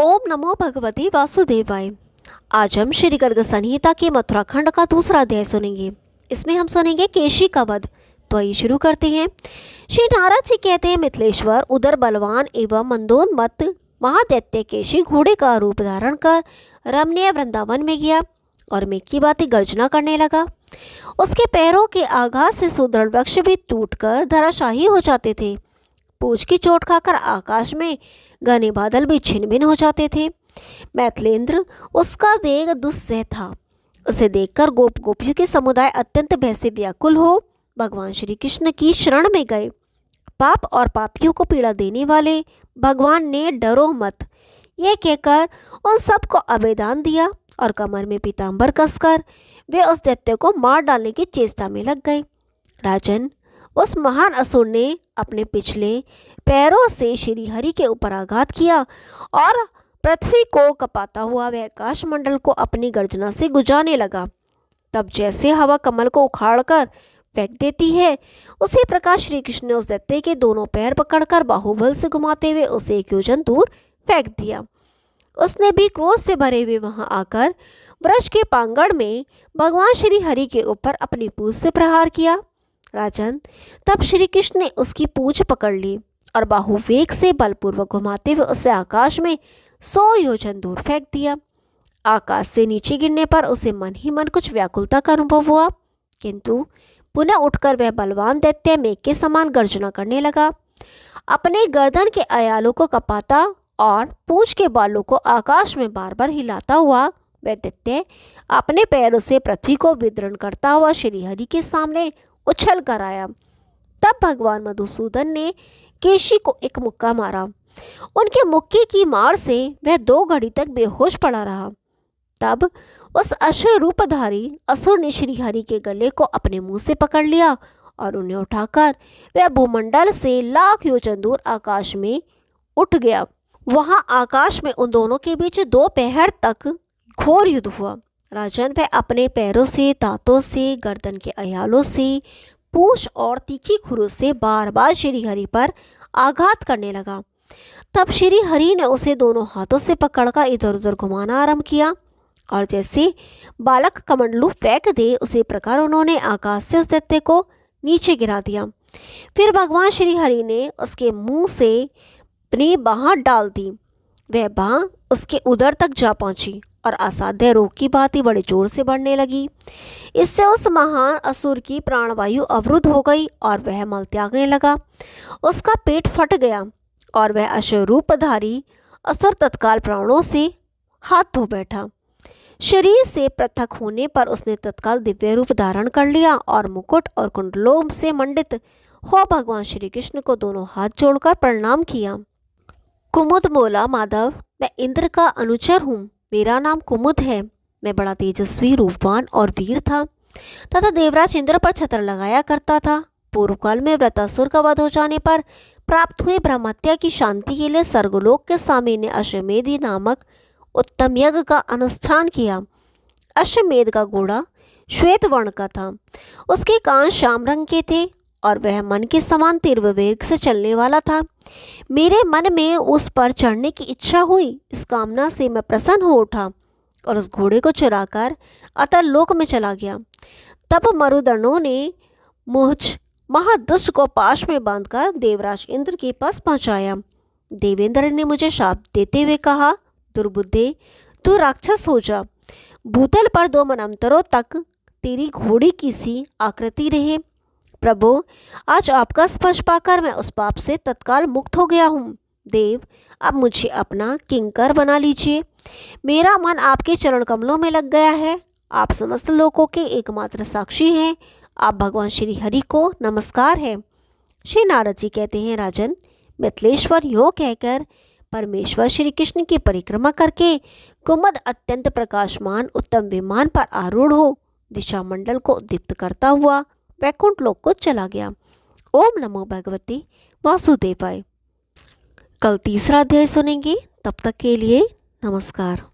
ओम नमो भगवते वासुदेवाय। आज हम श्री गर्ग संहिता के मथुराखंड का दूसरा अध्याय सुनेंगे। इसमें हम सुनेंगे केशी का वध। तो आइए शुरू करते हैं। श्री नारद जी कहते हैं, मिथिलेश्वर उदर बलवान एवं मंदोन्मत्त महादैत्य केशी घोड़े का रूप धारण कर रमणीय वृंदावन में गया और मेघ बाती गर्जना करने लगा। उसके पैरों के आघात से सुदृढ़ वृक्ष भी टूटकर धराशाही हो जाते थे। पूंछ की चोट खाकर आकाश में घने बादल भी छिन्न भिन्न हो जाते थे। मैथिलेंद्र उसका वेग दुस्सह था। उसे देखकर गोप गोपियों के समुदाय अत्यंत भय से व्याकुल हो भगवान श्री कृष्ण की शरण में गए। पाप और पापियों को पीड़ा देने वाले भगवान ने डरो मत यह कहकर उन सबको अभयदान दिया और कमर में पीताम्बर कसकर वे उस दैत्य को मार डालने की चेष्टा में लग गए। राजन, उस महान असुर ने अपने पिछले पैरों से श्री हरि के ऊपर आघात किया और पृथ्वी को कपाता हुआ वह आकाश मंडल को अपनी गर्जना से गुजारने लगा। तब जैसे हवा कमल को उखाड़कर फेंक देती है, उसी प्रकार श्री कृष्ण ने उस दैत्य के दोनों पैर पकड़कर बाहुबल से घुमाते हुए उसे एक योजन दूर फेंक दिया। उसने भी क्रोध से भरे हुए वहां आकर वृक्ष के पांगड़ में भगवान श्री हरि के ऊपर अपनी पूंछ से प्रहार किया। राजन, तब श्री कृष्ण ने उसकी पूंछ पकड़ ली और बाहुवेग से बलपूर्वक घुमाते हुए उसे आकाश में 100 योजन दूर फेंक दिया। आकाश से नीचे गिरने पर उसे मन ही मन कुछ व्याकुलता का अनुभव हुआ, किंतु पुनः उठकर वह बलवान दैत्य मेघ के समान गर्जना करने लगा। अपने गर्दन के अयालों को कपाता और पूंछ के बालों को आकाश में बार बार हिलाता हुआ वह दैत्य अपने पैरों से पृथ्वी को विदीर्ण करता हुआ श्री हरि के सामने उछल कर आया। तब भगवान मधुसूदन ने केशी को एक मुक्का मारा। उनके मुक्के की मार से वह 2 घड़ी तक बेहोश पड़ा रहा। तब उस अश्व रूपधारी असुर ने श्री हरि के गले को अपने मुंह से पकड़ लिया और उन्हें उठाकर वह भूमंडल से लाख योजन दूर आकाश में उठ गया। वहां आकाश में उन दोनों के बीच 2 पहर तक घोर युद्ध हुआ। राजन, वह अपने पैरों से, दांतों से, गर्दन के अयालों से, पूंछ और तीखी खुरों से बार बार श्री हरि पर आघात करने लगा। तब श्री हरि ने उसे दोनों हाथों से पकड़कर इधर उधर घुमाना आरंभ किया और जैसे बालक कमंडलू फेंक दे उसी प्रकार उन्होंने आकाश से उस दैत्य को नीचे गिरा दिया। फिर भगवान श्री हरि ने उसके मुंह से अपनी बाँह डाल दी। वह बाँह उसके उदर तक जा पहुंची और असाध्य रोग की भांति बड़े जोर से बढ़ने लगी। इससे उस महान असुर की प्राणवायु अवरुद्ध हो गई और वह मल त्यागने लगा। उसका पेट फट गया और वह अश्वरूपधारी असुर तत्काल प्राणों से हाथ धो बैठा। शरीर से पृथक होने पर उसने तत्काल दिव्य रूप धारण कर लिया और मुकुट और कुंडलों से मंडित हो भगवान श्री कृष्ण को दोनों हाथ जोड़कर प्रणाम किया। कुमुद बोला, माधव, मैं इंद्र का अनुचर हूँ। मेरा नाम कुमुद है। मैं बड़ा तेजस्वी, रूपवान और वीर था तथा देवराज इंद्र पर छत्र लगाया करता था। पूर्व काल में व्रतासुर का वध हो जाने पर प्राप्त हुए ब्रह्महत्या की शांति के लिए स्वर्गलोक के स्वामी ने अश्वमेध नामक उत्तम यज्ञ का अनुष्ठान किया। अश्वमेध का घोड़ा श्वेत वर्ण का था। उसके कान श्याम रंग के थे और वह मन के समान तीव्र वेग से चलने वाला था। मेरे मन में उस पर चढ़ने की इच्छा हुई। इस कामना से मैं प्रसन्न हो उठा और उस घोड़े को चुराकर अतल लोक में चला गया। तब मरुदगणों ने मुझ महादुष्ट को पाश में बांधकर देवराज इंद्र के पास पहुंचाया। देवेंद्र ने मुझे शाप देते हुए कहा, दुर्बुद्धे, तू राक्षस हो जा। भूतल पर 2 मनवंतरों तक तेरी घोड़ी की सी आकृति रहे। प्रभु, आज आपका स्पर्श पाकर मैं उस पाप से तत्काल मुक्त हो गया हूँ। देव, अब मुझे अपना किंकर बना लीजिए। मेरा मन आपके चरण कमलों में लग गया है। आप समस्त लोकों के एकमात्र साक्षी हैं। आप भगवान श्री हरि को नमस्कार है। श्री नारद जी कहते हैं, राजन, मिथिलेश्वर यों कहकर परमेश्वर श्री कृष्ण की परिक्रमा करके कुमुद अत्यंत प्रकाशमान उत्तम विमान पर आरूढ़ हो दिशा मंडल को दीप्त करता हुआ वैकुंठ लोक को चला गया। ओम नमो भगवते वासुदेवाय। कल तीसरा अध्याय सुनेंगे। तब तक के लिए नमस्कार।